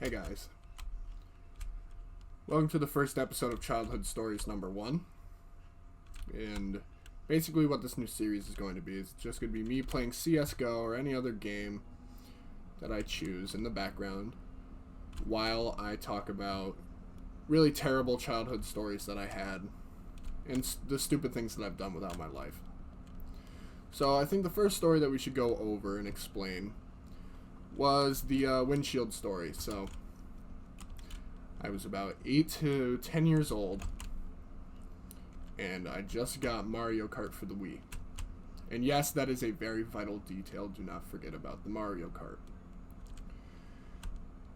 Hey guys, welcome to the first episode of Childhood Stories number 1. And basically what this new series is going to be is just going to be me playing CSGO or any other game that I choose in the background while I talk about really terrible childhood stories that I had and the stupid things that I've done without my life. So I think the first story that we should go over and explain was the windshield story. So I was about 8 to 10 years old, and I just got Mario Kart for the Wii. And yes, that is a very vital detail. Do not forget about the Mario Kart.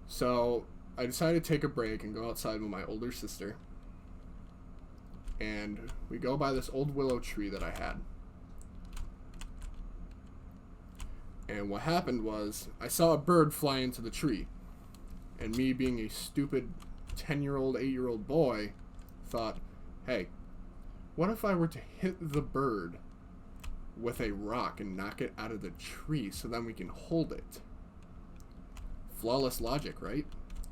So I decided to take a break and go outside with my older sister, and we go by this old willow tree that I had. And what happened was, I saw a bird fly into the tree. And me being a stupid 10-year-old, 8-year-old boy, thought, hey, what if I were to hit the bird with a rock and knock it out of the tree so then we can hold it? Flawless logic, right?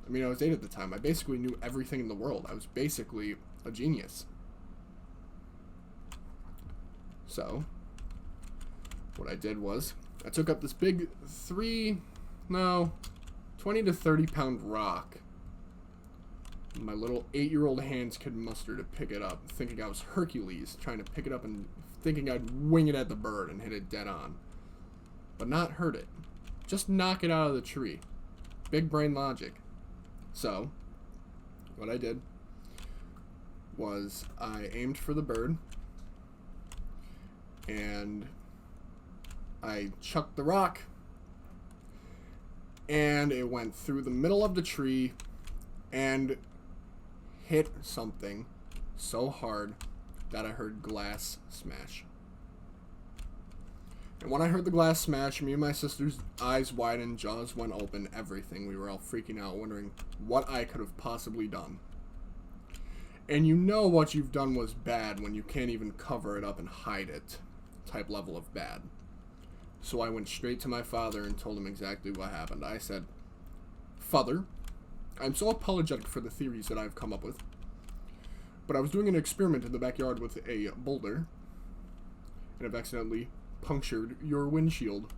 I mean, I was 8 at the time. I basically knew everything in the world. I was basically a genius. So what I did was, I took up this big 20 to 30 pound rock. My little 8-year-old hands could muster to pick it up, thinking I was Hercules, trying to pick it up and thinking I'd wing it at the bird and hit it dead on. But not hurt it. Just knock it out of the tree. Big brain logic. So, what I did was I aimed for the bird, and I chucked the rock, and it went through the middle of the tree and hit something so hard that I heard glass smash. And when I heard the glass smash, me and my sister's eyes widened, jaws went open, everything. We were all freaking out, wondering what I could have possibly done. And you know what you've done was bad when you can't even cover it up and hide it. Type level of bad. So I went straight to my father and told him exactly what happened. I said, Father, I'm so apologetic for the theories that I've come up with, but I was doing an experiment in the backyard with a boulder, and I've accidentally punctured your windshield.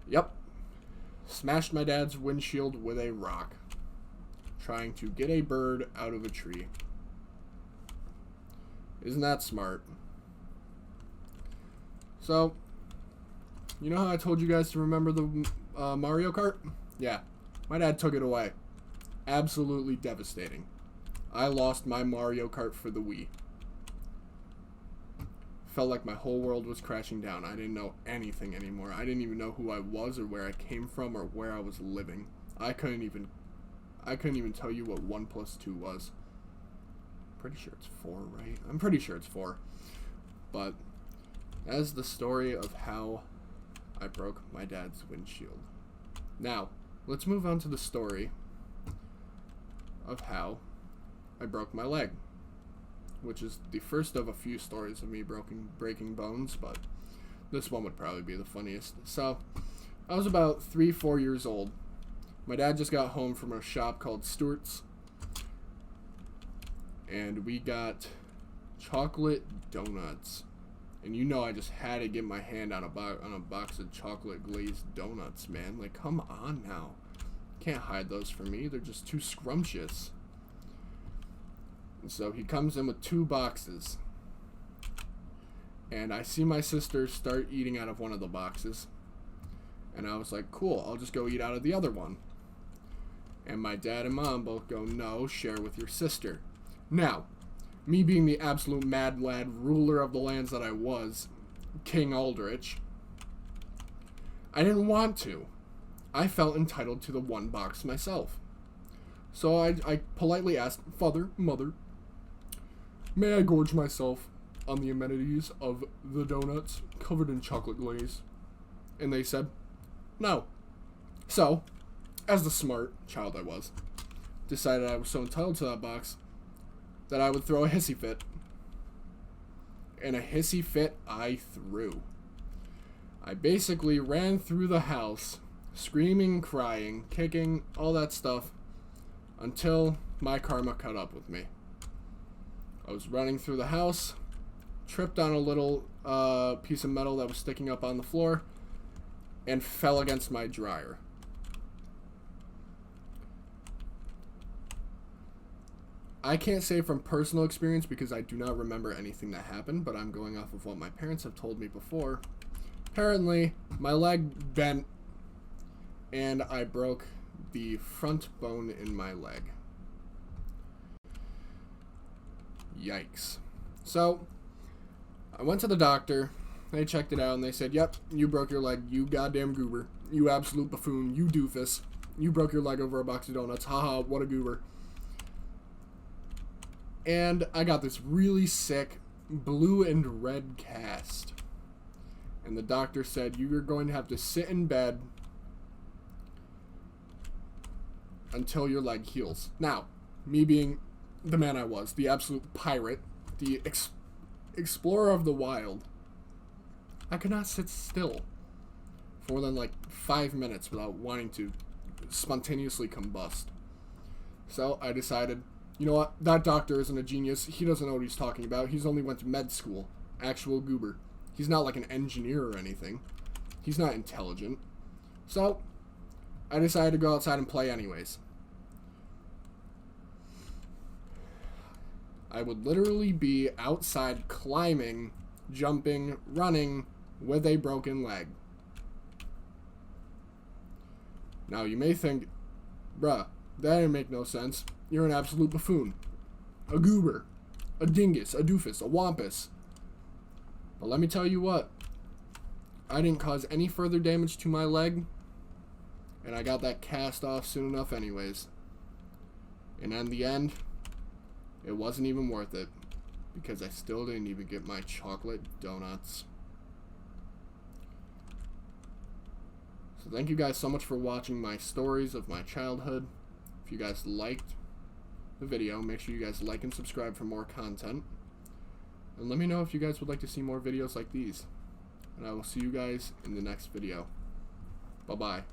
Yep. Smashed my dad's windshield with a rock, trying to get a bird out of a tree. Isn't that smart? So, you know how I told you guys to remember the Mario Kart? Yeah, my dad took it away. Absolutely devastating. I lost my Mario Kart for the Wii. Felt like my whole world was crashing down. I didn't know anything anymore. I didn't even know who I was or where I came from or where I was living. I couldn't even tell you what 1 + 2 was. Pretty sure it's 4, right? I'm pretty sure it's 4. But that's the story of how I broke my dad's windshield. Now, let's move on to the story of how I broke my leg, which is the first of a few stories of me breaking bones, but this one would probably be the funniest. So, I was about 3-4 years old. My dad just got home from a shop called Stewart's, and we got chocolate donuts. And you know I just had to get my hand on a box of chocolate glazed donuts, man. Like, come on now. Can't hide those from me. They're just too scrumptious. And so he comes in with 2 boxes. And I see my sister start eating out of one of the boxes. And I was like, cool, I'll just go eat out of the other one. And my dad and mom both go, no, share with your sister. Now, me being the absolute mad lad ruler of the lands that I was, King Aldrich, I didn't want to. I felt entitled to the 1 box myself. So I politely asked, Father, Mother, may I gorge myself on the amenities of the donuts covered in chocolate glaze? And they said, no. So, as the smart child I was, decided I was so entitled to that box that I would throw a hissy fit. And a hissy fit I threw. I basically ran through the house, screaming, crying, kicking, all that stuff, until my karma caught up with me. I was running through the house, tripped on a little piece of metal that was sticking up on the floor, and fell against my dryer. I can't say from personal experience because I do not remember anything that happened, but I'm going off of what my parents have told me before. Apparently, my leg bent and I broke the front bone in my leg. Yikes. So, I went to the doctor. They checked it out and they said, yep, you broke your leg, you goddamn goober. You absolute buffoon, you doofus. You broke your leg over a box of donuts. Haha, what a goober. And I got this really sick blue and red cast. And the doctor said, you're going to have to sit in bed until your leg heals. Now, me being the man I was, the absolute pirate, the explorer of the wild, I could not sit still for more than like 5 minutes without wanting to spontaneously combust. So I decided, you know what, that doctor isn't a genius. He doesn't know what he's talking about. He's only went to med school. Actual goober. He's not like an engineer or anything. He's not intelligent. So I decided to go outside and play anyways. I would literally be outside climbing, jumping, running with a broken leg. Now you may think, bruh, that didn't make no sense. You're an absolute buffoon. A goober. A dingus. A doofus. A wampus. But let me tell you what. I didn't cause any further damage to my leg. And I got that cast off soon enough anyways. And in the end, it wasn't even worth it. Because I still didn't even get my chocolate donuts. So thank you guys so much for watching my stories of my childhood. If you guys liked the video, make sure you guys like and subscribe for more content. And let me know if you guys would like to see more videos like these. And I will see you guys in the next video. Bye-bye.